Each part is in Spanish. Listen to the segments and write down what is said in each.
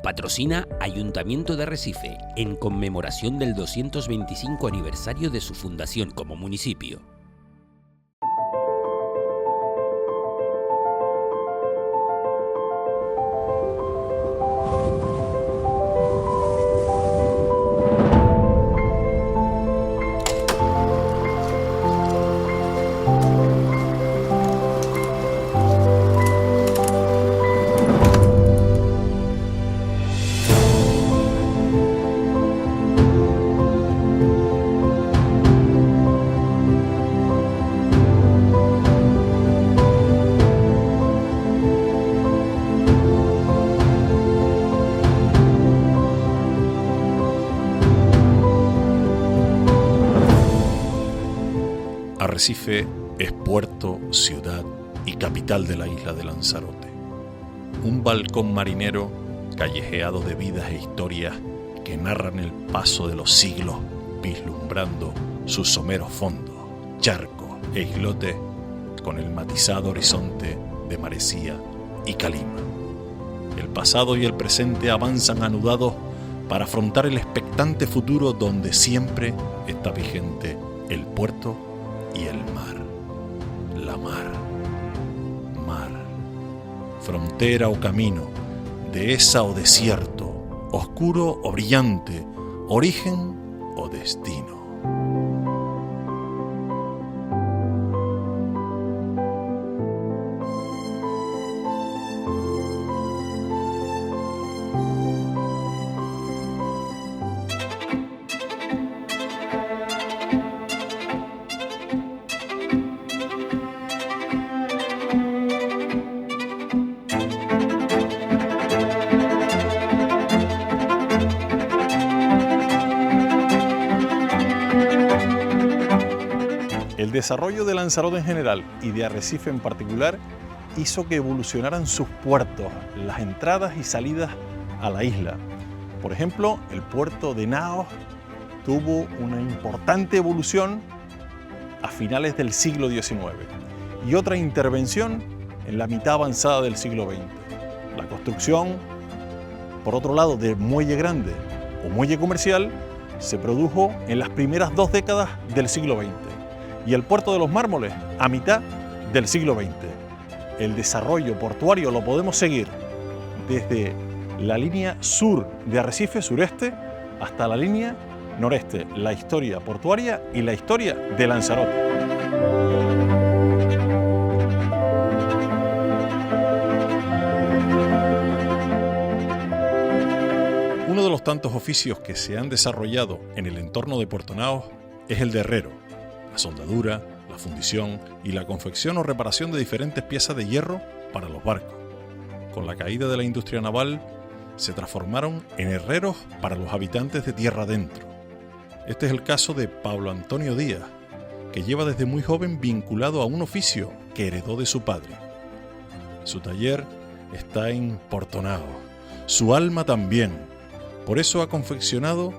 Patrocina Ayuntamiento de Arrecife en conmemoración del 225 aniversario de su fundación como municipio. Arrecife es puerto, ciudad y capital de la isla de Lanzarote. Un balcón marinero callejeado de vidas e historias que narran el paso de los siglos, vislumbrando sus someros fondos, charcos e islotes con el matizado horizonte de Maresía y Calima. El pasado y el presente avanzan anudados para afrontar el expectante futuro donde siempre está vigente el puerto y el mar, la mar, frontera o camino, dehesa o desierto, oscuro o brillante, origen o destino. El desarrollo de Lanzarote en general y de Arrecife en particular hizo que evolucionaran sus puertos, las entradas y salidas a la isla. Por ejemplo, el puerto de Naos tuvo una importante evolución a finales del siglo XIX y otra intervención en la mitad avanzada del siglo XX. La construcción, por otro lado, de muelle grande o muelle comercial se produjo en las primeras 2 décadas del siglo XX. Y el puerto de los Mármoles a mitad del siglo XX. El desarrollo portuario lo podemos seguir desde la línea sur de Arrecife, sureste, hasta la línea noreste, la historia portuaria y la historia de Lanzarote. Uno de los tantos oficios que se han desarrollado en el entorno de Puerto Naos es el de herrero. La soldadura, la fundición y la confección o reparación de diferentes piezas de hierro para los barcos. Con la caída de la industria naval, se transformaron en herreros para los habitantes de tierra adentro. Este es el caso de Pablo Antonio Díaz, que lleva desde muy joven vinculado a un oficio que heredó de su padre. Su taller está en Puerto Naos, su alma también. Por eso ha confeccionado,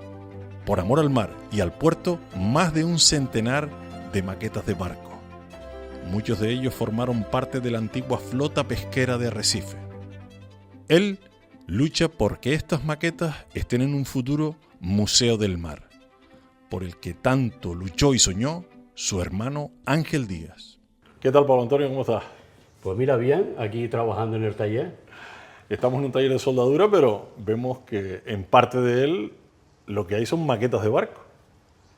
por amor al mar y al puerto, más de un centenar de maquetas de barcos. Muchos de ellos formaron parte de la antigua flota pesquera de Arrecife. Él lucha porque estas maquetas estén en un futuro museo del mar, por el que tanto luchó y soñó su hermano Ángel Díaz. ¿Qué tal, Pablo Antonio? ¿Cómo estás? Pues mira, bien, aquí trabajando en el taller. Estamos en un taller de soldadura, pero vemos que en parte de él lo que hay son maquetas de barco.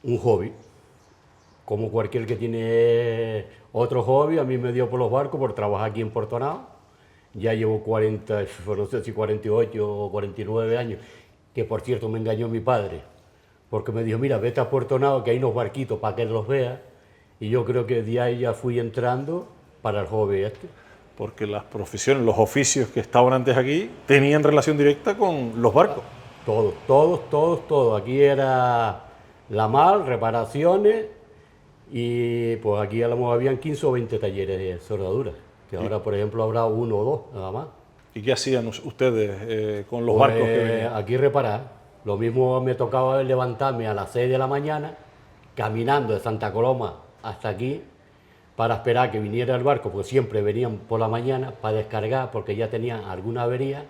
Un hobby. Como cualquier que tiene otro hobby, a mí me dio por los barcos por trabajar aquí en Puerto Naos. Ya llevo 40, no sé si 48 o 49 años, que por cierto me engañó mi padre, porque me dijo, mira, vete a Puerto Naos, que hay unos barquitos para que los veas, y yo creo que de ahí ya fui entrando para el hobby este. Porque las profesiones, los oficios que estaban antes aquí, tenían relación directa con los barcos. Todos. Aquí era la mar, reparaciones, y pues aquí a lo mejor habían 15 o 20 talleres de soldadura, que ahora por ejemplo habrá 1 o 2 nada más. ¿Y qué hacían ustedes con los barcos que venían? Aquí reparar. Lo mismo me tocaba levantarme a las 6 de la mañana, caminando de Santa Coloma hasta aquí, para esperar que viniera el barco, porque siempre venían por la mañana para descargar, porque ya tenían alguna avería,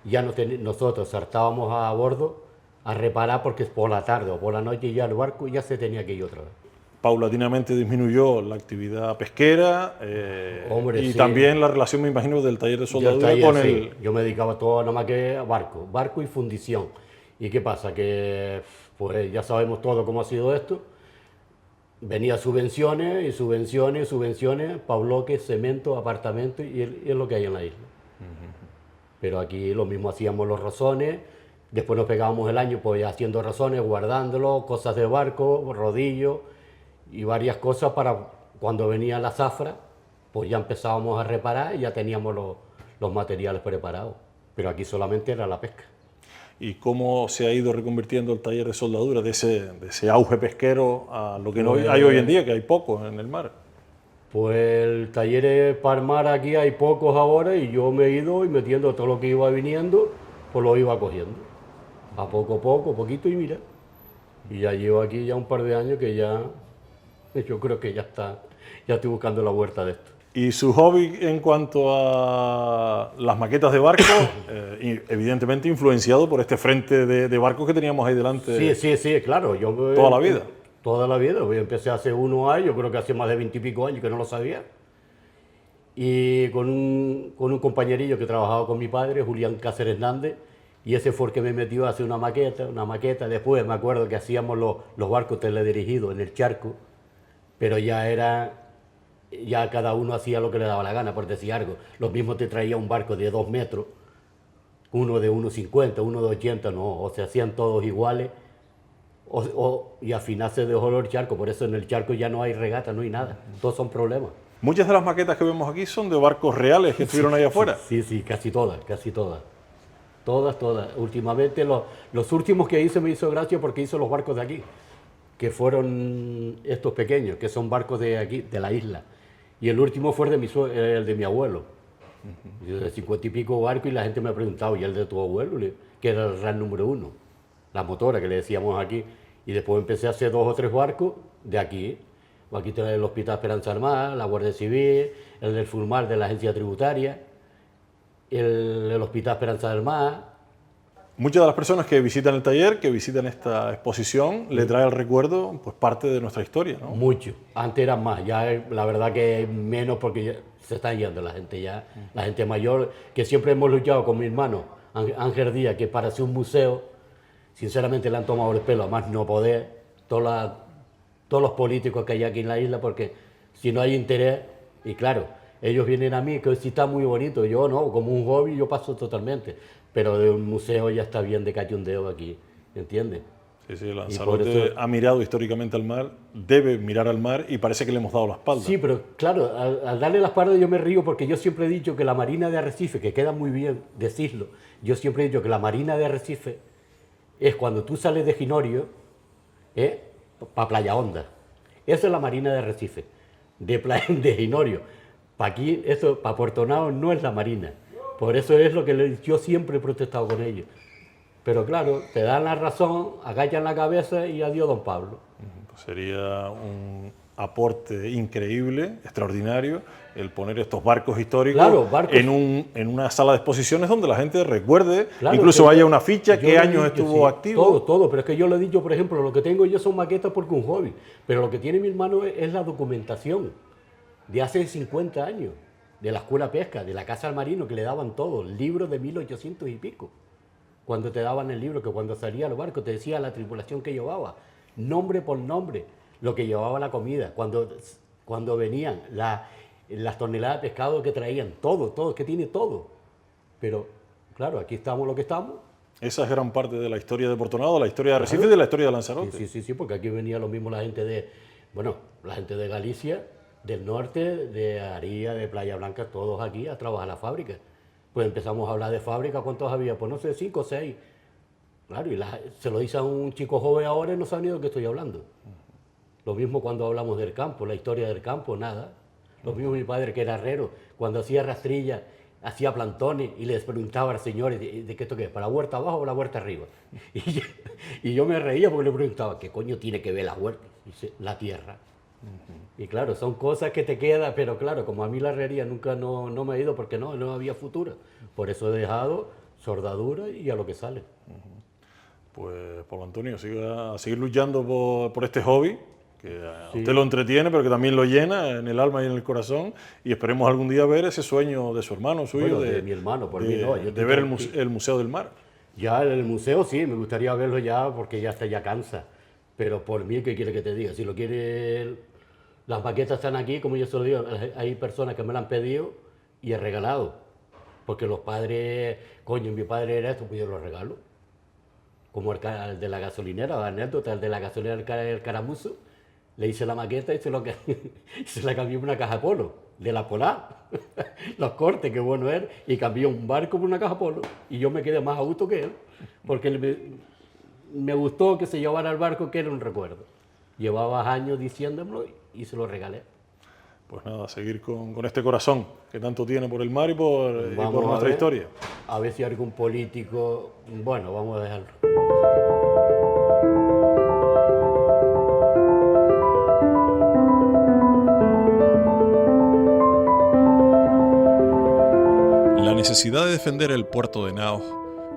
ya nosotros saltábamos a bordo a reparar porque por la tarde o por la noche ya el barco ya se tenía que ir otra vez. Paulatinamente disminuyó la actividad pesquera Hombre, y sí. también la relación, me imagino, del taller de Yo, soldadura taller, con sí. el... Yo me dedicaba todo nada más que a barco y fundición. ¿Y qué pasa? Que pues ya sabemos todo cómo ha sido esto. Venía subvenciones y subvenciones y subvenciones para bloques, cemento, apartamentos y es lo que hay en la isla. Pero aquí lo mismo hacíamos los razones, después nos pegábamos el año pues haciendo razones, guardándolo, cosas de barco, rodillos y varias cosas para cuando venía la zafra, pues ya empezábamos a reparar y ya teníamos los materiales preparados. Pero aquí solamente era la pesca. ¿Y cómo se ha ido reconvirtiendo el taller de soldadura de ese auge pesquero a lo que no hay hoy en día, que hay poco en el mar? Pues el taller para el mar aquí hay pocos ahora y yo me he ido y metiendo todo lo que iba viniendo, pues lo iba cogiendo. A poco, poquito y mira. Y ya llevo aquí ya un par de años que ya, yo creo que ya estoy buscando la huerta de esto. Y su hobby en cuanto a las maquetas de barco, evidentemente influenciado por este frente de barcos que teníamos ahí delante. Sí, claro. Toda la vida. Toda la vida. Yo empecé hace unos años, yo creo que hace más de 20 y pico años que no lo sabía. Y con un compañerillo que trabajaba con mi padre, Julián Cáceres Hernández, y ese fue el que me metió a hacer una maqueta. Después me acuerdo que hacíamos los barcos teledirigidos en el charco, pero ya cada uno hacía lo que le daba la gana, por decir algo. Lo mismo te traía un barco de 2 metros, uno de 1,50, uno de 80, no, o se hacían todos iguales, y al final se dejó el charco, por eso en el charco ya no hay regata, no hay nada, todos son problemas. Muchas de las maquetas que vemos aquí son de barcos reales que estuvieron ahí afuera. Sí, casi todas. Todas. Últimamente los últimos que hice me hizo gracia porque hizo los barcos de aquí, que fueron estos pequeños, que son barcos de aquí, de la isla. Y el último fue el de mi abuelo. De 50 y pico barcos y la gente me ha preguntado, ¿y el de tu abuelo? Que era el RAN número 1, la motora que le decíamos aquí. Y después empecé a hacer 2 o 3 barcos de aquí. Aquí está el Hospital Esperanza Armada, la Guardia Civil, el del Fulmar de la Agencia Tributaria, el Hospital Esperanza Armada. Muchas de las personas que visitan el taller, que visitan esta exposición, le trae al recuerdo pues, parte de nuestra historia, ¿no? Mucho. Antes eran más, ya la verdad que menos porque ya se están yendo la gente ya, la gente mayor, que siempre hemos luchado con mi hermano Ángel Díaz, que para hacer un museo, sinceramente le han tomado el pelo a más no poder, todos los políticos que hay aquí en la isla, porque si no hay interés, y claro, ellos vienen a mí, que si está muy bonito, yo no, como un hobby yo paso totalmente, pero de un museo ya está bien de cachondeo aquí, ¿entiendes? Sí, Lanzarote ha mirado históricamente al mar, debe mirar al mar y parece que le hemos dado la espalda. Sí, pero claro, al darle la espalda yo me río porque yo siempre he dicho que la Marina de Arrecife, que queda muy bien decirlo, yo siempre he dicho que la Marina de Arrecife es cuando tú sales de Ginorio, para Playa Honda. Esa es la Marina de Arrecife, de Ginorio. Para aquí, para Puerto Nao no es la Marina. Por eso es lo que yo siempre he protestado con ellos. Pero claro, te dan la razón, agachan la cabeza y adiós, don Pablo. Pues sería un aporte increíble, extraordinario, el poner estos barcos históricos en una sala de exposiciones donde la gente recuerde, incluso haya una ficha, qué años estuvo activo. Todo, pero es que yo le he dicho, por ejemplo, lo que tengo yo son maquetas porque es un hobby, pero lo que tiene mi hermano es la documentación de hace 50 años, de la escuela pesca, de la casa al marino, que le daban todo, libros de 1800 y pico. Cuando te daban el libro, que cuando salía el barco te decía la tripulación que llevaba, nombre por nombre, lo que llevaba la comida, cuando venían, las toneladas de pescado que traían, todo, que tiene todo. Pero, claro, aquí estamos lo que estamos. Esa es gran parte de la historia de Puerto Nao, de la historia de Arrecife y de la historia de Lanzarote. Sí, porque aquí venía lo mismo la gente de Galicia, del norte, de Aría, de Playa Blanca, todos aquí a trabajar en la fábrica. Pues empezamos a hablar de fábrica, ¿cuántos había? Pues no sé, 5 o 6. Claro, y se lo dice a un chico joven ahora y no sabe ni de lo que estoy hablando. Lo mismo cuando hablamos del campo, la historia del campo, nada. Lo mismo mi padre, que era herrero, cuando hacía rastrilla, hacía plantones y les preguntaba al señor, ¿de qué esto qué es? ¿Para la huerta abajo o la huerta arriba? Y yo me reía porque le preguntaba, ¿qué coño tiene que ver la huerta? Dice, la tierra. Y claro, son cosas que te quedan, pero claro, como a mí la herrería nunca no me ha ido porque no había futuro. Por eso he dejado soldadura y a lo que sale. Pues, Pablo Antonio, a seguir luchando por este hobby, que a Sí. usted lo entretiene, pero que también lo llena en el alma y en el corazón, y esperemos algún día ver ese sueño de su hermano, suyo, Bueno, de mi hermano, por mí no. Yo de ver tengo- el Museo del Mar. Ya en el museo sí, me gustaría verlo ya porque ya cansa. Pero por mí, ¿qué quiere que te diga? Si lo quiere, las maquetas están aquí, como yo se lo digo, hay personas que me la han pedido y he regalado. Porque los padres, coño, mi padre era esto, pues yo lo regalo. Como el de la gasolinera, la anécdota, el de la gasolinera del Caramuzo, le hice la maqueta y se la cambió por una caja polo, de la Polar. Los cortes, qué bueno era, y cambió un barco por una caja polo. Y yo me quedé más a gusto que él, porque me gustó que se llevara el barco, que era un recuerdo. Llevaba años diciéndomelo y se lo regalé. Pues nada, a seguir con este corazón que tanto tiene por el mar y por Vamos a nuestra ver, historia. A ver si algún político... Bueno, vamos a dejarlo. La necesidad de defender el puerto de Naos,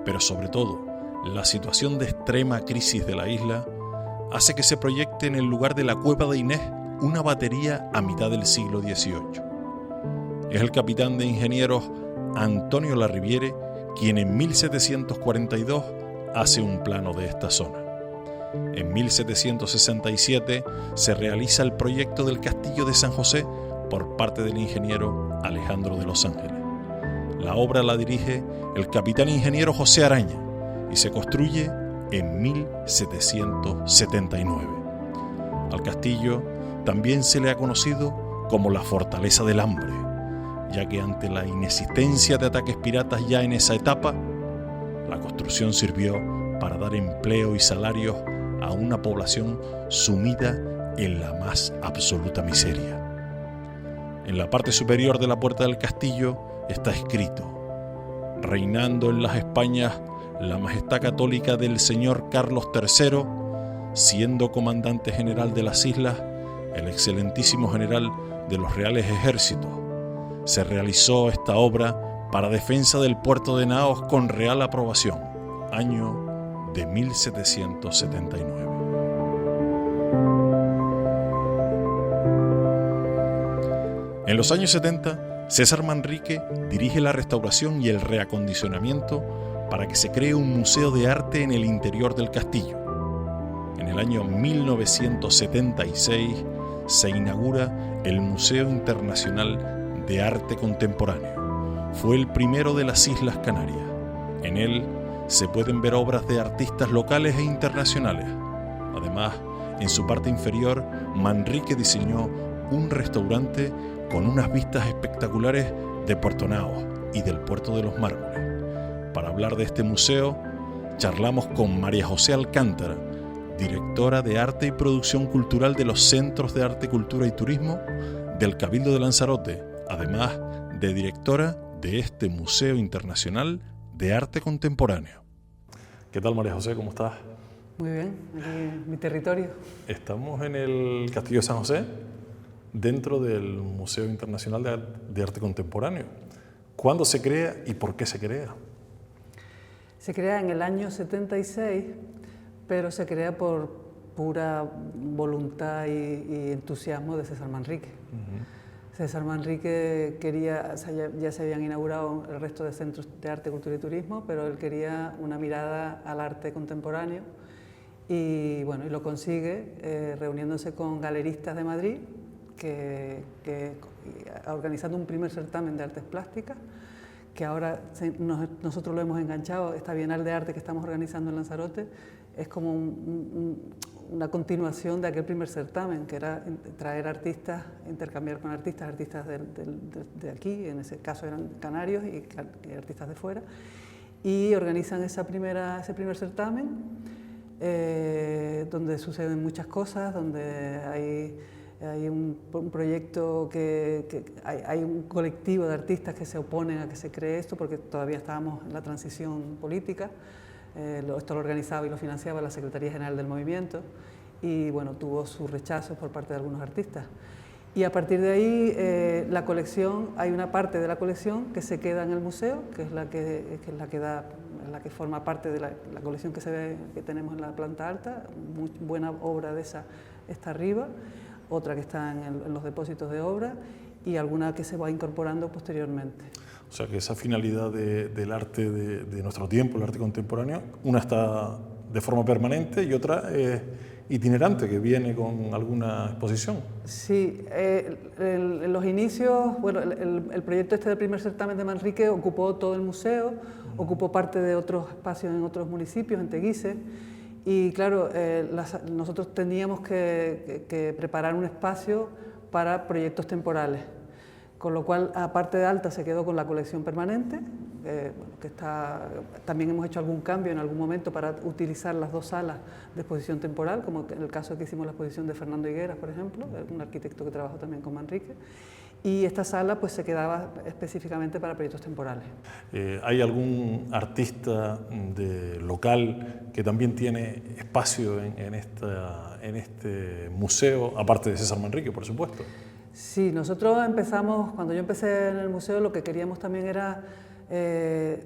pero sobre todo la situación de extrema crisis de la isla, hace que se proyecte en el lugar de la cueva de Inés una batería a mitad del siglo XVIII. Es el capitán de ingenieros Antonio Larriviere quien en 1742 hace un plano de esta zona. En 1767 se realiza el proyecto del Castillo de San José por parte del ingeniero Alejandro de los Ángeles. La obra la dirige el capitán ingeniero José Araña y se construye en 1779. Al castillo también se le ha conocido como la Fortaleza del Hambre, ya que ante la inexistencia de ataques piratas ya en esa etapa, la construcción sirvió para dar empleo y salarios a una población sumida en la más absoluta miseria. En la parte superior de la puerta del castillo está escrito: reinando en las Españas la majestad católica del señor Carlos III, siendo comandante general de las islas el excelentísimo general de los Reales Ejércitos. Se realizó esta obra para defensa del puerto de Naos con real aprobación, año de 1779. En los años 70, César Manrique dirige la restauración y el reacondicionamiento para que se cree un museo de arte en el interior del castillo. En el año 1976 se inaugura el Museo Internacional de Arte Contemporáneo. Fue el primero de las Islas Canarias. En él se pueden ver obras de artistas locales e internacionales. Además, en su parte inferior, Manrique diseñó un restaurante con unas vistas espectaculares de Puerto Naos y del Puerto de los Mármoles. Para hablar de este museo, charlamos con María José Alcántara, directora de Arte y Producción Cultural de los Centros de Arte, Cultura y Turismo del Cabildo de Lanzarote, además de directora de este Museo Internacional de Arte Contemporáneo. ¿Qué tal, María José? ¿Cómo estás? Muy bien, aquí en mi territorio. Estamos en el Castillo de San José, dentro del Museo Internacional de Arte Contemporáneo. ¿Cuándo se crea y por qué se crea? Se crea en el año 76, pero se crea por pura voluntad y entusiasmo de César Manrique. César Manrique quería, o sea, ya se habían inaugurado el resto de centros de arte, cultura y turismo, pero él quería una mirada al arte contemporáneo y, bueno, y lo consigue reuniéndose con galeristas de Madrid, organizando un primer certamen de artes plásticas, que ahora nosotros lo hemos enganchado. Esta Bienal de Arte que estamos organizando en Lanzarote es como una continuación de aquel primer certamen, que era traer artistas, intercambiar con artistas de aquí, en ese caso eran canarios y artistas de fuera, y organizan ese primer certamen, donde suceden muchas cosas, donde hay un proyecto hay un colectivo de artistas que se oponen a que se cree esto, porque todavía estábamos en la transición política. Esto lo organizaba y lo financiaba la Secretaría General del Movimiento y, bueno, tuvo su rechazo por parte de algunos artistas. Y a partir de ahí, la colección, hay una parte de la colección que se queda en el museo, que es la que forma parte de la colección que se ve, que tenemos en la planta alta. Muy buena obra de esa está arriba, otra que está en los depósitos de obra y alguna que se va incorporando posteriormente. O sea que esa finalidad del arte de nuestro tiempo, el arte contemporáneo, una está de forma permanente y otra es itinerante, que viene con alguna exposición. Sí, en los inicios, bueno, el proyecto este del primer certamen de Manrique ocupó todo el museo, ocupó parte de otros espacios en otros municipios, en Teguise, y claro, nosotros teníamos que preparar un espacio para proyectos temporales, con lo cual, aparte de Alta, se quedó con la colección permanente, también hemos hecho algún cambio en algún momento para utilizar las dos salas de exposición temporal, como en el caso que hicimos la exposición de Fernando Higueras, por ejemplo, un arquitecto que trabajó también con Manrique, y esta sala pues se quedaba específicamente para proyectos temporales. ¿Hay algún artista local que también tiene espacio en este museo, aparte de César Manrique, por supuesto? Sí, nosotros empezamos, cuando yo empecé en el museo, lo que queríamos también era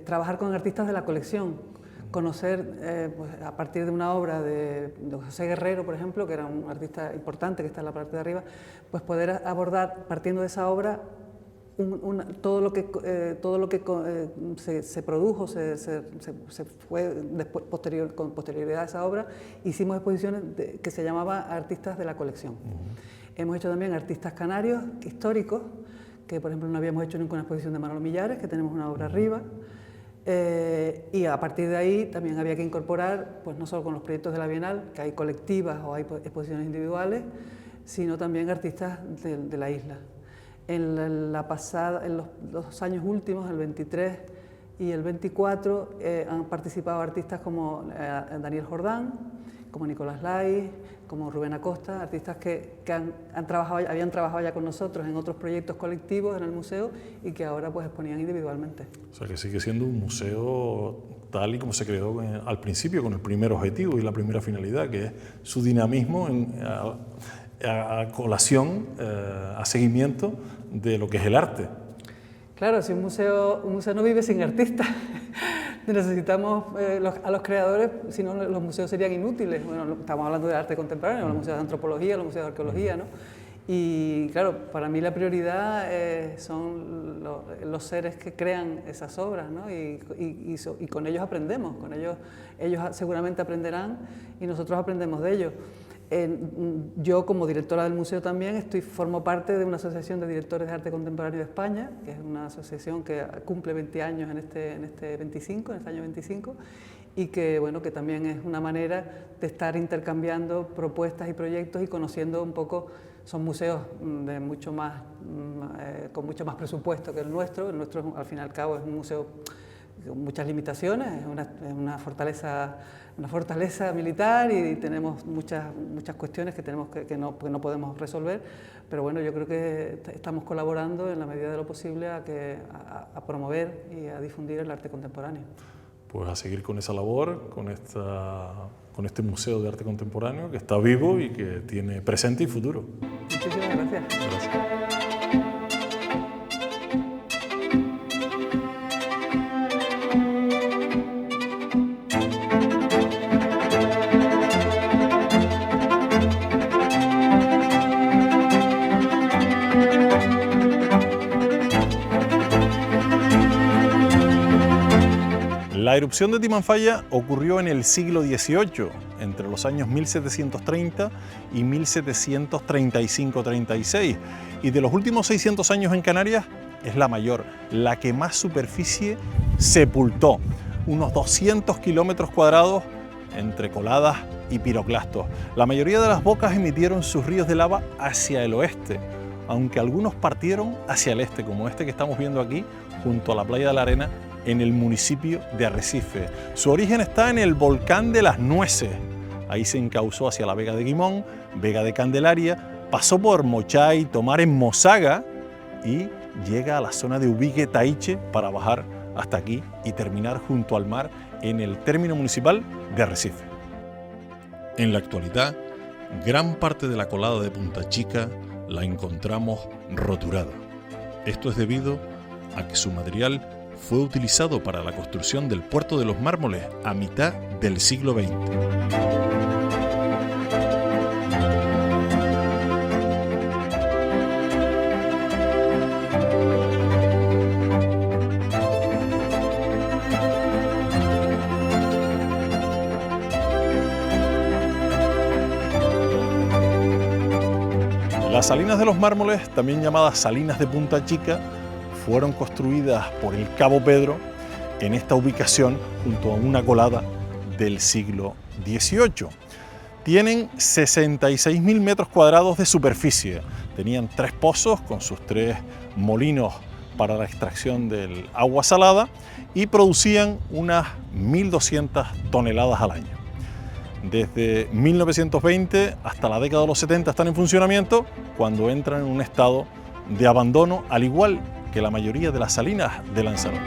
trabajar con artistas de la colección, conocer pues, a partir de una obra de José Guerrero, por ejemplo, que era un artista importante que está en la parte de arriba, pues poder abordar, partiendo de esa obra, todo lo que se produjo, se fue después, con posterioridad a esa obra. Hicimos exposiciones que se llamaban Artistas de la Colección. Hemos hecho también artistas canarios históricos, que por ejemplo no habíamos hecho nunca una exposición de Manolo Millares, que tenemos una obra arriba, y a partir de ahí también había que incorporar, pues no solo con los proyectos de la Bienal, que hay colectivas o hay exposiciones individuales, sino también artistas de la isla. En los años últimos, el 23 y el 24, han participado artistas como Daniel Jordán, como Nicolás Lai, como Rubén Acosta, artistas que habían trabajado ya con nosotros en otros proyectos colectivos en el museo y que ahora pues exponían individualmente. O sea que sigue siendo un museo tal y como se creó al principio, con el primer objetivo y la primera finalidad, que es su dinamismo a colación, a seguimiento de lo que es el arte. Claro, si un museo no vive sin artistas. Necesitamos a los creadores, si no los museos serían inútiles. Bueno, estamos hablando de arte contemporáneo, los museos de antropología, los museos de arqueología, ¿no? Y claro, para mí la prioridad son los seres que crean esas obras, ¿no? Y con ellos aprendemos, ellos seguramente aprenderán y nosotros aprendemos de ellos. Yo, como directora del museo también, formo parte de una asociación de directores de arte contemporáneo de España, que es una asociación que cumple 20 años en este año 25, y que, bueno, que también es una manera de estar intercambiando propuestas y proyectos y conociendo un poco. Son museos de con mucho más presupuesto que el nuestro. El nuestro, al fin y al cabo, es un museo con muchas limitaciones, es una fortaleza militar y tenemos muchas cuestiones que no podemos resolver, pero bueno, yo creo que estamos colaborando en la medida de lo posible a promover y a difundir el arte contemporáneo. Pues a seguir con esa labor, con este Museo de Arte Contemporáneo que está vivo y que tiene presente y futuro. Muchísimas gracias. Gracias. La erupción de Timanfaya ocurrió en el siglo XVIII, entre los años 1730 y 1735-36, y de los últimos 600 años en Canarias es la mayor, la que más superficie sepultó, unos 200 kilómetros cuadrados entre coladas y piroclastos. La mayoría de las bocas emitieron sus ríos de lava hacia el oeste, aunque algunos partieron hacia el este, como este que estamos viendo aquí, junto a la playa de la Arena, en el municipio de Arrecife. Su origen está en el volcán de las Nueces. Ahí se encauzó hacia la Vega de Guimón, Vega de Candelaria, pasó por Mochay, Tomar en Mosaga y llega a la zona de Ubique, Taiche, para bajar hasta aquí y terminar junto al mar en el término municipal de Arrecife. En la actualidad, gran parte de la colada de Punta Chica, la encontramos roturada. Esto es debido a que su material fue utilizado para la construcción del puerto de los Mármoles a mitad del siglo XX. Las Salinas de los Mármoles, también llamadas Salinas de Punta Chica, fueron construidas por el Cabo Pedro en esta ubicación junto a una colada del siglo XVIII. Tienen 66.000 metros cuadrados de superficie. Tenían 3 pozos con sus 3 molinos para la extracción del agua salada y producían unas 1.200 toneladas al año. Desde 1920 hasta la década de los 70 están en funcionamiento, cuando entran en un estado de abandono, al igual que la mayoría de las salinas de Lanzarote.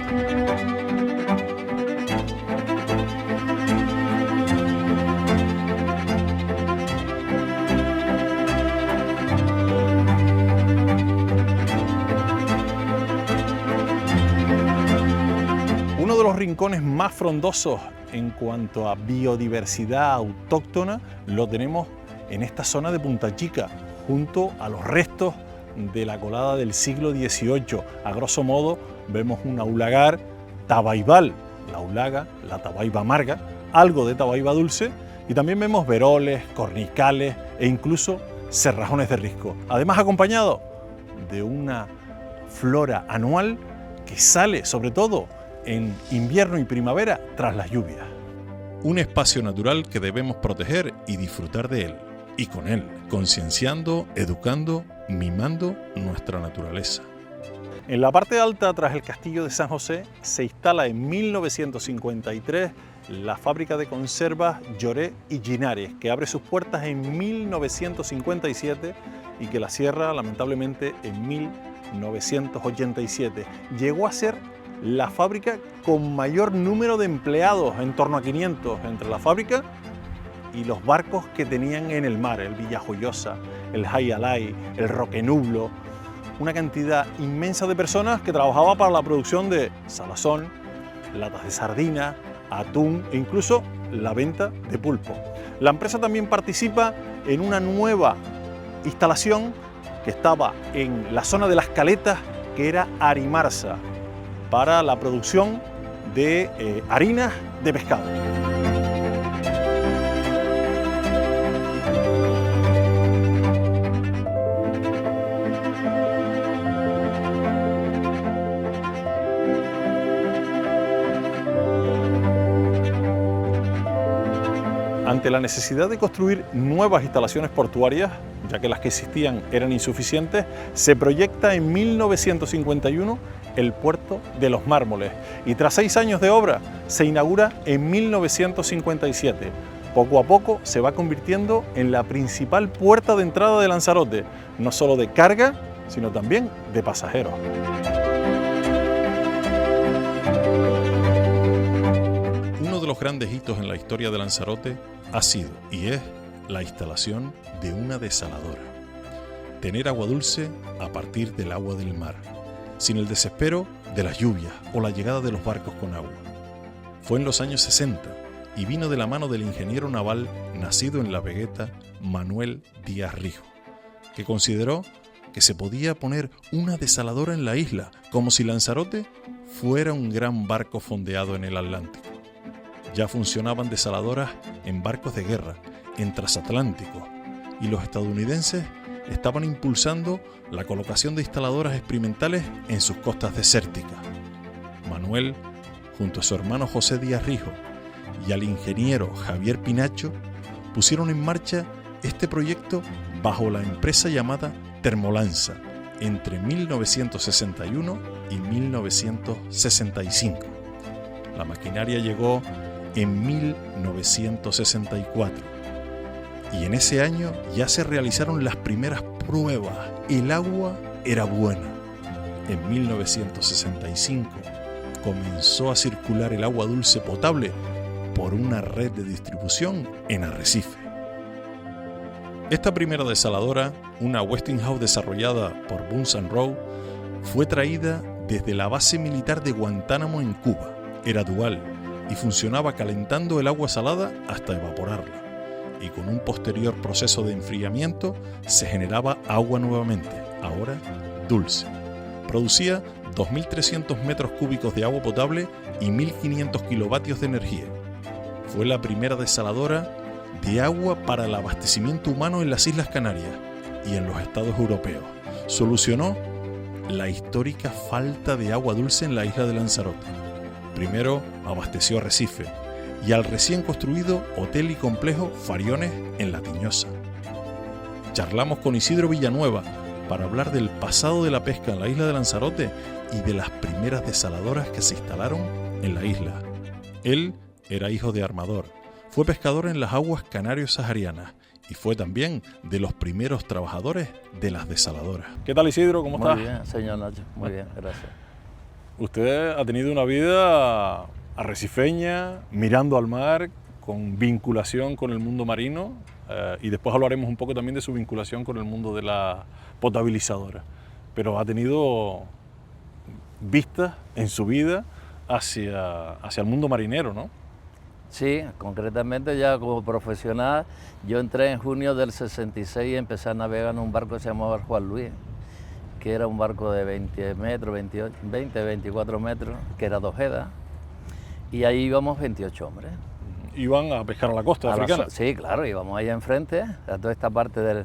Uno de los rincones más frondosos en cuanto a biodiversidad autóctona lo tenemos en esta zona de Punta Chica, junto a los restos de la colada del siglo XVIII. A grosso modo vemos un aulagar tabaibal, la aulaga, la tabaiba amarga, algo de tabaiba dulce, y también vemos veroles, cornicales e incluso cerrajones de risco. Además acompañado de una flora anual que sale sobre todo en invierno y primavera tras las lluvias. Un espacio natural que debemos proteger y disfrutar de él, y con él, concienciando, educando, mimando nuestra naturaleza. En la parte alta, tras el castillo de San José, se instala en 1953 la fábrica de conservas Lloré y Ginares, que abre sus puertas en 1957 y que la cierra lamentablemente en 1987. Llegó a ser la fábrica con mayor número de empleados, en torno a 500, entre la fábrica y los barcos que tenían en el mar, el Villajoyosa, el Jayalay, el Roquenublo, una cantidad inmensa de personas que trabajaba para la producción de salazón, latas de sardina, atún e incluso la venta de pulpo. La empresa también participa en una nueva instalación que estaba en la zona de las Caletas, que era Arimarsa, para la producción de harinas de pescado. Ante la necesidad de construir nuevas instalaciones portuarias, ya que las que existían eran insuficientes, se proyecta en 1951 el puerto de los Mármoles y tras 6 años de obra se inaugura en 1957. Poco a poco se va convirtiendo en la principal puerta de entrada de Lanzarote, no solo de carga, sino también de pasajeros. Uno de los grandes hitos en la historia de Lanzarote ha sido y es la instalación de una desaladora. Tener agua dulce a partir del agua del mar, sin el desespero de las lluvias o la llegada de los barcos con agua. Fue en los años 60 y vino de la mano del ingeniero naval nacido en La Vegueta, Manuel Díaz Rijo, que consideró que se podía poner una desaladora en la isla, como si Lanzarote fuera un gran barco fondeado en el Atlántico. Ya funcionaban desaladoras en barcos de guerra, en transatlánticos, y los estadounidenses estaban impulsando la colocación de instaladoras experimentales en sus costas desérticas. Manuel, junto a su hermano José Díaz Rijo y al ingeniero Javier Pinacho, pusieron en marcha este proyecto bajo la empresa llamada Termolanza entre 1961 y 1965. La maquinaria llegó en 1964 y en ese año ya se realizaron las primeras pruebas. El agua era buena. En 1965 comenzó a circular el agua dulce potable por una red de distribución en Arrecife. Esta primera desaladora, una Westinghouse desarrollada por Bunsen Rowe, fue traída desde la base militar de Guantánamo en Cuba. Era dual y funcionaba calentando el agua salada hasta evaporarla, y con un posterior proceso de enfriamiento se generaba agua nuevamente, ahora dulce. Producía 2.300 metros cúbicos de agua potable y 1.500 kilovatios de energía. Fue la primera desaladora de agua para el abastecimiento humano en las Islas Canarias y en los estados europeos. Solucionó la histórica falta de agua dulce en la isla de Lanzarote. Primero abasteció Arrecife y al recién construido hotel y complejo Fariones en La Tiñosa. Charlamos con Isidro Villanueva para hablar del pasado de la pesca en la isla de Lanzarote y de las primeras desaladoras que se instalaron en la isla. Él era hijo de armador, fue pescador en las aguas canario-saharianas y fue también de los primeros trabajadores de las desaladoras. ¿Qué tal, Isidro? ¿Cómo estás? Muy bien, señor Nacho, muy bien, gracias. Usted ha tenido una vida arrecifeña, mirando al mar, con vinculación con el mundo marino, y después hablaremos un poco también de su vinculación con el mundo de la potabilizadora. Pero ha tenido vistas en su vida hacia el mundo marinero, ¿no? Sí, concretamente ya como profesional, yo entré en junio del 66 y empecé a navegar en un barco que se llamaba Juan Luis, que era un barco de 20 metros, 24 metros, que era de Ojeda, y ahí íbamos 28 hombres. ¿Iban a pescar a la costa africana? Sí, claro, íbamos ahí enfrente, a toda esta parte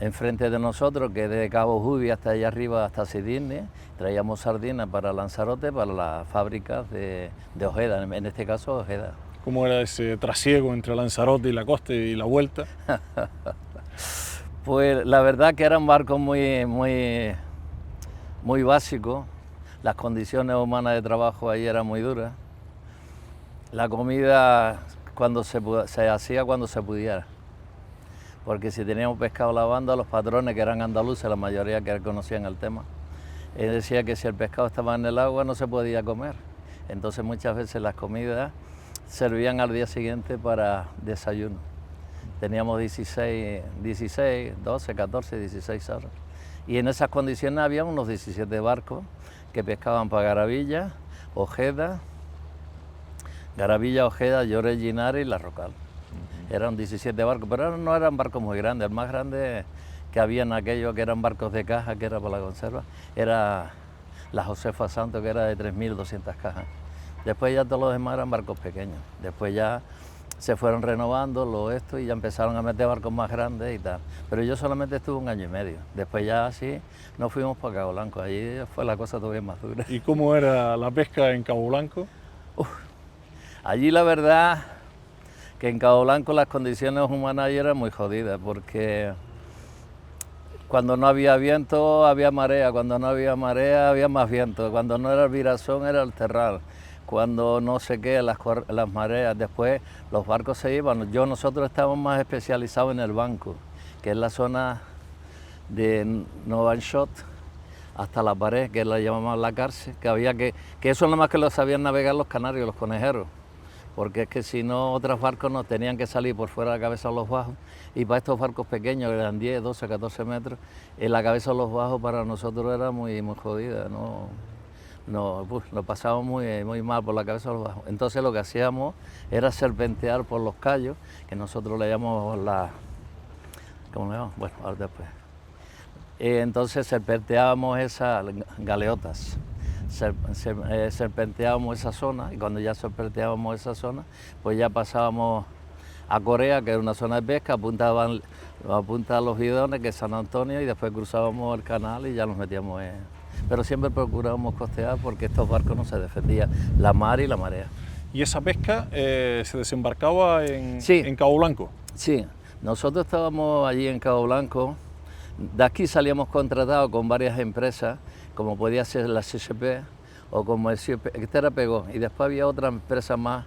enfrente de nosotros, que de Cabo Jubi hasta allá arriba, hasta Sidney, traíamos sardinas para Lanzarote, para las fábricas de Ojeda, en este caso Ojeda. ¿Cómo era ese trasiego entre Lanzarote y la costa y la vuelta? Pues la verdad que eran barcos muy básicos, las condiciones humanas de trabajo ahí eran muy duras, la comida se hacía cuando se pudiera, porque si teníamos pescado a la banda, los patrones que eran andaluces, la mayoría que conocían el tema, decía que si el pescado estaba en el agua no se podía comer, entonces muchas veces las comidas servían al día siguiente para desayuno. Teníamos 12, 14, 16 horas. Y en esas condiciones había unos 17 barcos que pescaban para Garavilla, Ojeda, Lloret, Linares y La Rocal. Eran 17 barcos, pero no eran barcos muy grandes. El más grande que había en aquellos que eran barcos de caja, que era para la conserva, era la Josefa Santos, que era de 3.200 cajas. Después ya todos los demás eran barcos pequeños. Después ya se fueron renovando y ya empezaron a meter barcos más grandes y tal. Pero yo solamente estuve 1 año y medio. Después ya sí nos fuimos para Cabo Blanco. Allí fue la cosa todavía más dura. ¿Y cómo era la pesca en Cabo Blanco? Allí la verdad que en Cabo Blanco las condiciones humanas allí eran muy jodidas, porque cuando no había viento había marea, cuando no había marea había más viento, cuando no era el virazón era el terral, cuando no sé qué, las mareas, después los barcos se iban. Nosotros estábamos más especializados en el banco, que es la zona de Novanshot hasta la pared, que la llamaban la cárcel, que eso nada más que lo sabían navegar los canarios, los conejeros, porque es que si no otros barcos no tenían que salir por fuera de la cabeza de los bajos, y para estos barcos pequeños, que eran 10, 12, 14 metros, en la cabeza de los bajos para nosotros era muy jodida, lo pasábamos muy mal por la cabeza de los bajos. Entonces lo que hacíamos era serpentear por los callos, que nosotros le llamamos ¿cómo le llamamos? Bueno, ahora después. Entonces serpenteábamos esas galeotas, serpenteábamos esa zona, y cuando ya serpenteábamos esa zona, pues ya pasábamos a Corea, que era una zona de pesca, apuntaban a los bidones, que es San Antonio, y después cruzábamos el canal y ya nos metíamos Pero siempre procurábamos costear porque estos barcos no se defendían, la mar y la marea. ¿Y esa pesca se desembarcaba en Cabo Blanco? Sí, nosotros estábamos allí en Cabo Blanco. De aquí salíamos contratados con varias empresas, como podía ser la CCP o como el CIP, este era Pegó, y después había otra empresa más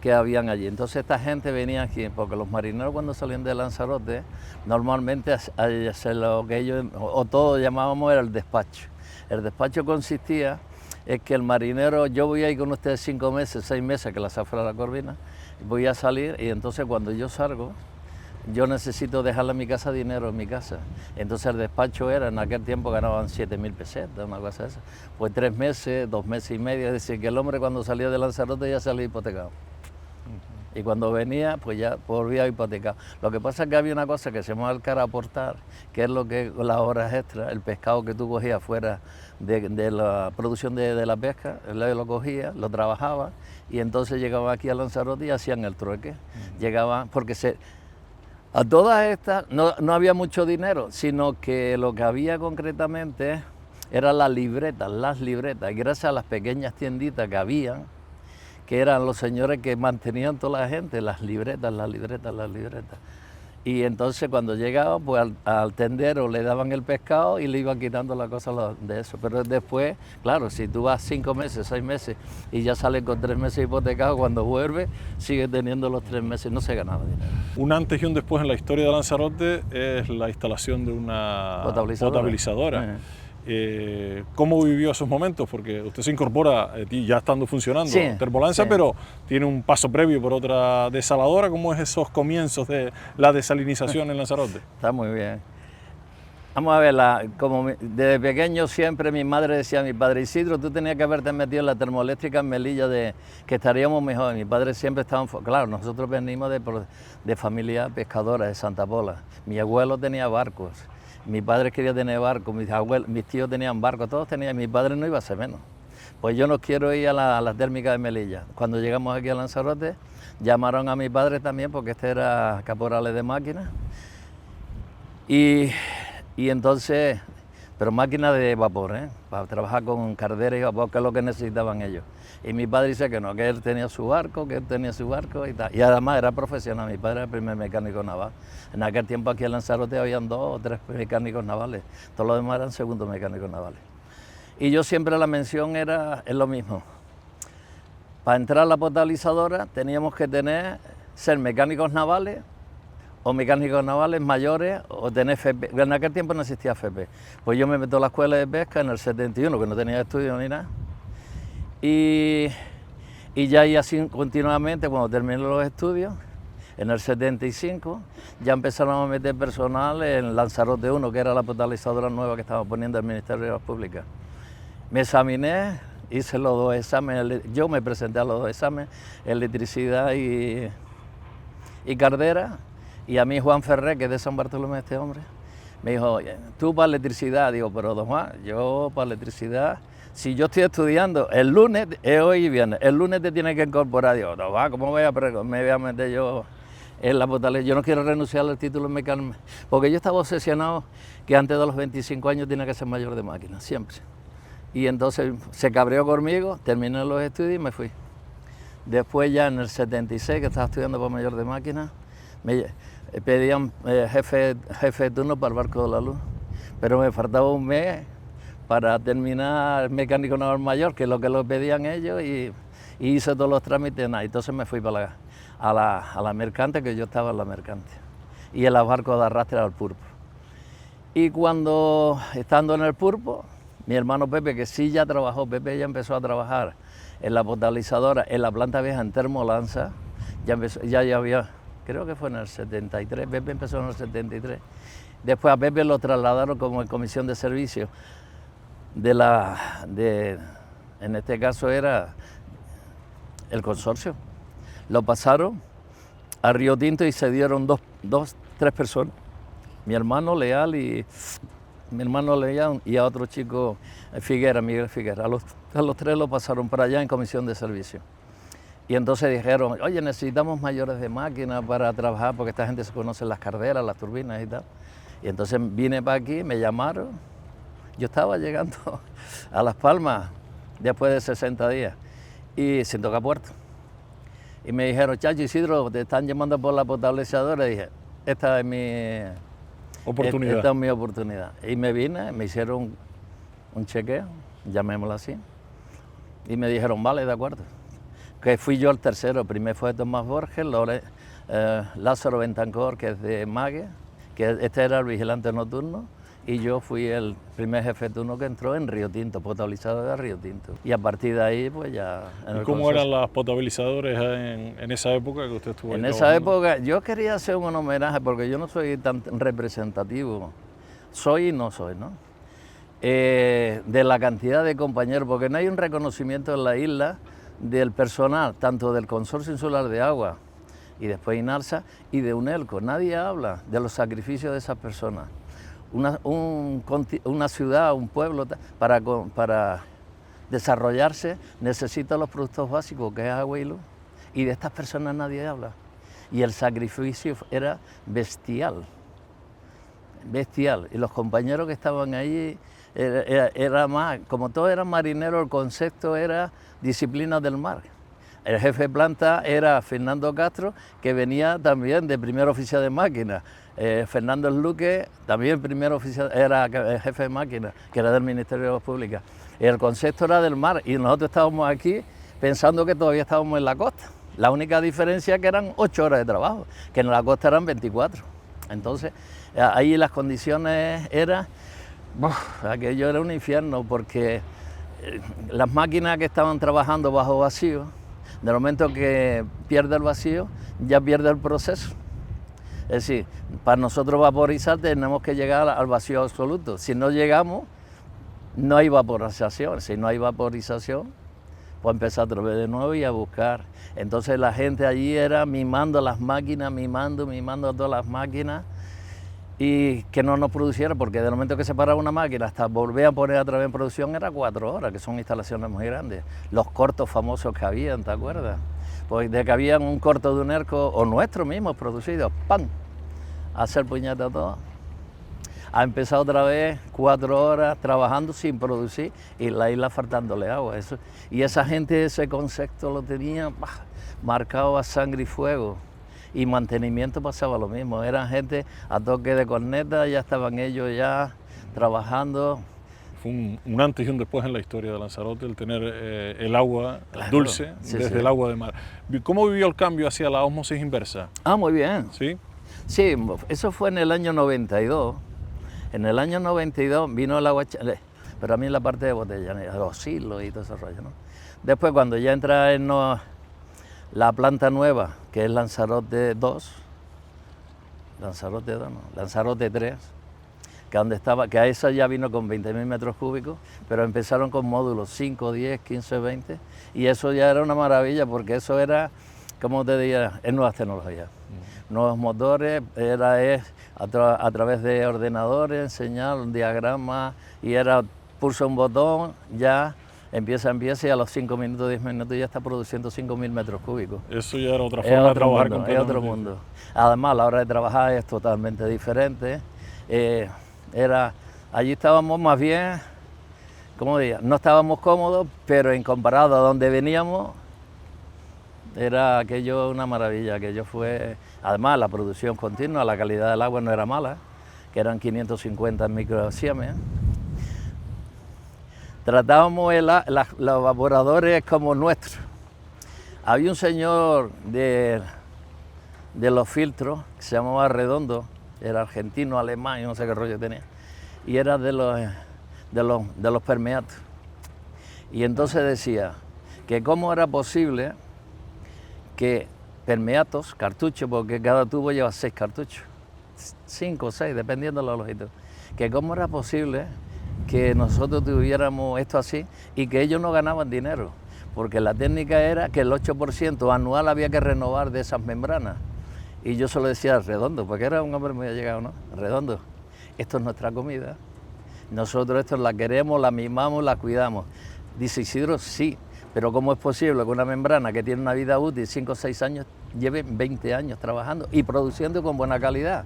que habían allí. Entonces esta gente venía aquí, porque los marineros cuando salían de Lanzarote, normalmente hacer lo que ellos, o todos llamábamos, era el despacho. El despacho consistía en que el marinero, yo voy a ir con ustedes 5 meses, 6 meses, que la zafra la corvina, voy a salir, y entonces cuando yo salgo, yo necesito dejarle a mi casa dinero en mi casa. Entonces el despacho era, en aquel tiempo ganaban 7.000 pesetas, una cosa esa. Pues 3 meses, 2 meses y medio, es decir, que el hombre cuando salía de Lanzarote ya salía hipotecado. Y cuando venía, pues ya volvía hipotecado. Lo que pasa es que había una cosa que se llama el cara a aportar, que es lo que las horas extras, el pescado que tú cogías fuera de la producción de la pesca, él lo cogía, lo trabajaba, y entonces llegaban aquí a Lanzarote y hacían el trueque. Llegaban, porque a todas estas no había mucho dinero, sino que lo que había concretamente eran las libretas, y gracias a las pequeñas tienditas que habían, que eran los señores que mantenían toda la gente, las libretas. Y entonces cuando llegaba, pues al tendero le daban el pescado y le iban quitando la cosa de eso. Pero después, claro, si tú vas 5 meses, 6 meses y ya sales con 3 meses hipotecados, cuando vuelves sigues teniendo los 3 meses, no se ganaba dinero. Un antes y un después en la historia de Lanzarote es la instalación de una potabilizadora. ¿Cómo vivió esos momentos? Porque usted se incorpora ya estando funcionando Termolanza, pero tiene un paso previo por otra desaladora. ¿Cómo es esos comienzos de la desalinización en Lanzarote? Está muy bien. Vamos a ver, desde pequeño siempre mi madre decía a mi padre, Isidro, tú tenías que haberte metido en la termoeléctrica en Melilla, que estaríamos mejor. Mi padre siempre estaba claro, nosotros venimos de familia pescadora de Santa Pola. Mi abuelo tenía barcos. Mi padre quería tener barco, mis tíos tenían barco, todos tenían, mi padre no iba a ser menos. Pues yo no quiero ir a la térmica de Melilla. Cuando llegamos aquí a Lanzarote, llamaron a mi padre también, porque este era caporal de máquinas. Y entonces, pero máquinas de vapor, para trabajar con carderas y vapor, que es lo que necesitaban ellos. Y mi padre dice que no, que él tenía su barco, y tal. Y además era profesional, mi padre era el primer mecánico naval. En aquel tiempo aquí en Lanzarote habían 2 o 3 mecánicos navales, todos los demás eran segundos mecánicos navales. Y yo siempre la mención es lo mismo. Para entrar a la potabilizadora teníamos que ser mecánicos navales o mecánicos navales mayores o tener FP. En aquel tiempo no existía FP. Pues yo me meto a la escuela de pesca en el 71, que no tenía estudios ni nada. Y ya y así continuamente, cuando terminé los estudios, en el 75, ya empezaron a meter personal en Lanzarote 1, que era la potabilizadora nueva que estaba poniendo el Ministerio de las Públicas. Me examiné, hice los 2 exámenes, yo me presenté a los 2 exámenes, electricidad y cardera, y a mí Juan Ferrer, que es de San Bartolomé este hombre, me dijo, tú para electricidad, digo, pero don Juan, yo para electricidad, si yo estoy estudiando, el lunes, hoy y viernes, el lunes te tienes que incorporar, digo, no va, ¿cómo me voy a meter yo en la potabilizadora? Yo no quiero renunciar al título mecánico, porque yo estaba obsesionado que antes de los 25 años tenía que ser mayor de máquina, siempre. Y entonces se cabreó conmigo, terminé los estudios y me fui. Después ya en el 76, que estaba estudiando para mayor de máquina, me pedían jefe de turno para el barco de la luz, pero me faltaba un mes para terminar mecánico naval mayor, que es lo que lo pedían ellos, y hice todos los trámites, nada. Entonces me fui a la mercante, que yo estaba en la mercante, y en los barcos de arrastre al pulpo. Y cuando, estando en el pulpo, mi hermano Pepe, que sí ya trabajó, Pepe ya empezó a trabajar en la potabilizadora, en la planta vieja en Termolanza, ya había, creo que fue en el 73, Pepe empezó en el 73. Después a Pepe lo trasladaron como en comisión de servicio en este caso era el consorcio. Lo pasaron a Río Tinto y se dieron 3 personas. Mi hermano Leal y a otro chico, Miguel Figuera. A los 3 lo pasaron para allá en comisión de servicio. Y entonces dijeron, oye, necesitamos mayores de máquina para trabajar, porque esta gente se conoce las carderas, las turbinas y tal. Y entonces vine para aquí, me llamaron. Yo estaba llegando a Las Palmas después de 60 días y sin tocar puerto. Y me dijeron, chacho Isidro, te están llamando por la potabilizadora. Y dije, esta es mi oportunidad. Esta es mi oportunidad. Y me vine, me hicieron un chequeo, llamémoslo así, y me dijeron, vale, de acuerdo. Que fui yo el tercero, primero fue Tomás Borges, Lázaro Bentancor, que es de Mague, que este era el vigilante nocturno, y yo fui el primer jefe de turno que entró en Río Tinto, potabilizador de Río Tinto. Y a partir de ahí, pues ya... ¿Y cómo eran las potabilizadores en esa época que usted estuvo ahí En esa trabajando? época yo quería hacer un homenaje porque yo no soy tan representativo, soy y no soy, ¿no? De la cantidad de compañeros, porque no hay un reconocimiento en la isla del personal, tanto del Consorcio Insular de Agua y después INARSA y de UNELCO. Nadie habla de los sacrificios de esas personas. Una ciudad, un pueblo, para desarrollarse necesita los productos básicos, que es agua y luz, y de estas personas nadie habla. Y el sacrificio era bestial, bestial. Y los compañeros que estaban allí, era más, como todos eran marineros, el concepto era disciplina del mar. El jefe de planta era Fernando Castro, que venía también de primer oficial de máquina. Fernando Luque, también primer oficial, era jefe de máquina, que era del Ministerio de Obras Públicas. El concepto era del mar y nosotros estábamos aquí pensando que todavía estábamos en la costa. La única diferencia es que eran 8 horas de trabajo, que en la costa eran 24. Entonces, ahí las condiciones eran... aquello era un infierno porque las máquinas que estaban trabajando bajo vacío, del momento que pierde el vacío, ya pierde el proceso. Es decir, para nosotros vaporizar tenemos que llegar al vacío absoluto. Si no llegamos, no hay vaporización. Si no hay vaporización, pues empezar otra vez de nuevo y a buscar. Entonces la gente allí era mimando las máquinas, mimando a todas las máquinas, y que no nos produciera, porque del momento que se paraba una máquina hasta volver a poner otra vez en producción era 4 horas, que son instalaciones muy grandes. Los cortos famosos que habían, ¿te acuerdas? Pues de que habían un corto de UNELCO, o nuestros mismos producidos, ¡pam!, a hacer puñeta todo. Ha empezado otra vez 4 horas trabajando sin producir y la isla faltándole agua. Eso. Y esa gente ese concepto lo tenía marcado a sangre y fuego. Y mantenimiento pasaba lo mismo, eran gente a toque de corneta, ya estaban ellos ya trabajando. Fue un antes y un después en la historia de Lanzarote el tener el agua dulce desde el agua de mar. ¿Cómo vivió el cambio hacia la ósmosis inversa? Muy bien. ¿Sí? Sí, eso fue en el año 92. En el año 92 vino el agua, pero a mí en la parte de botella, los hilos y todo ese rollo, ¿no? Después cuando ya entra en la planta nueva, que es Lanzarote 2, Lanzarote 3, que donde estaba, que a esa ya vino con 20.000 metros cúbicos, pero empezaron con módulos 5, 10, 15, 20, y eso ya era una maravilla, porque eso era, como te diría, es nuevas tecnologías, nuevos motores, a través de ordenadores, enseñar un diagrama, y era pulsa un botón, ya empieza y a los 5 minutos, 10 minutos ya está produciendo 5.000 metros cúbicos. Eso ya era otra forma de trabajar con Es otro mundo. Además, la hora de trabajar es totalmente diferente. Allí estábamos más bien, ¿cómo diría? No estábamos cómodos, pero en comparado a donde veníamos, era aquello una maravilla. Aquello fue, además, la producción continua, la calidad del agua no era mala, que eran 550 microsiemes. Tratábamos los evaporadores como nuestros. Había un señor de los filtros que se llamaba Redondo, era argentino, alemán, no sé qué rollo tenía, y era de los permeatos. Y entonces decía que cómo era posible que permeatos, cartuchos, porque cada tubo lleva 6 cartuchos, 5 o 6, dependiendo de la longitud, que cómo era posible que nosotros tuviéramos esto así y que ellos no ganaban dinero, porque la técnica era que el 8% anual había que renovar de esas membranas. Y yo solo decía Redondo, porque era un hombre muy allegado, ¿no? Redondo, esto es nuestra comida, nosotros esto la queremos, la mimamos, la cuidamos. Dice Isidro, sí, pero ¿cómo es posible que una membrana que tiene una vida útil, 5 o 6 años, lleve 20 años trabajando y produciendo con buena calidad?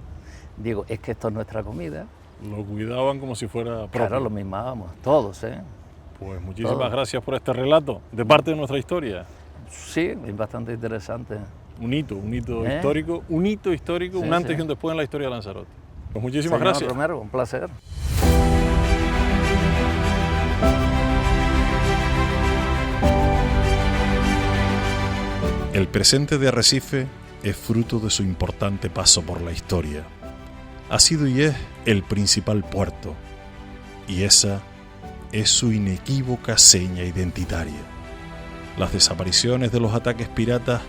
Digo, es que esto es nuestra comida. Lo cuidaban como si fuera propio. Claro, lo mimábamos, todos, ¿eh? Pues muchísimas gracias por este relato de parte de nuestra historia. Sí, es bastante interesante. Un hito histórico, sí, un antes y un después en la historia de Lanzarote. Pues muchísimas gracias. Romero, un placer. El presente de Arrecife es fruto de su importante paso por la historia. ha sido y es el principal puerto, y esa es su inequívoca seña identitaria. Las desapariciones de los ataques piratas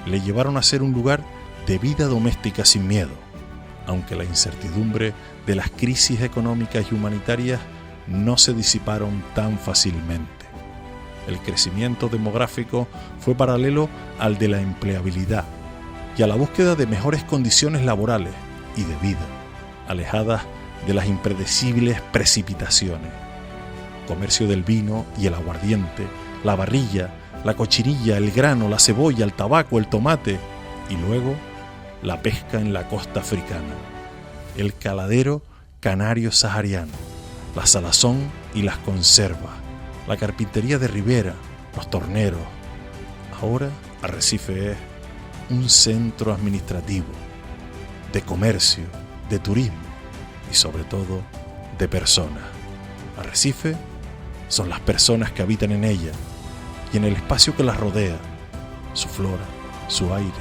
le llevaron a ser un lugar de vida doméstica sin miedo, aunque la incertidumbre de las crisis económicas y humanitarias no se disiparon tan fácilmente. El crecimiento demográfico fue paralelo al de la empleabilidad y a la búsqueda de mejores condiciones laborales y de vida, alejadas de las impredecibles precipitaciones. Comercio del vino y el aguardiente, la barrilla, la cochinilla, el grano, la cebolla, el tabaco, el tomate y luego la pesca en la costa africana, el caladero canario sahariano, la salazón y las conservas, la carpintería de ribera, los torneros. Ahora Arrecife es un centro administrativo, de comercio, de turismo y sobre todo de personas. Arrecife son las personas que habitan en ella y en el espacio que las rodea, su flora, su aire,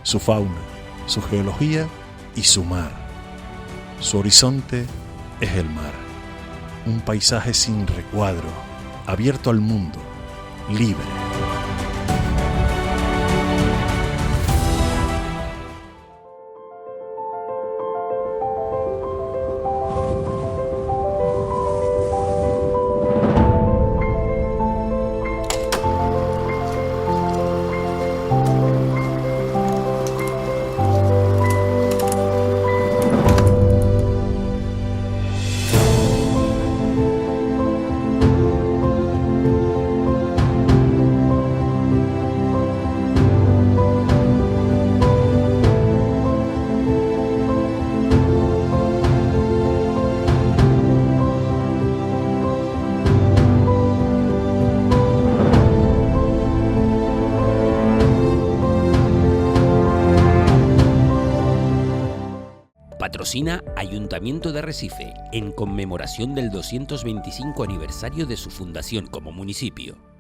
su fauna, su geología y su mar. Su horizonte es el mar, un paisaje sin recuadro, abierto al mundo, libre. Patrocina Ayuntamiento de Arrecife en conmemoración del 225 aniversario de su fundación como municipio.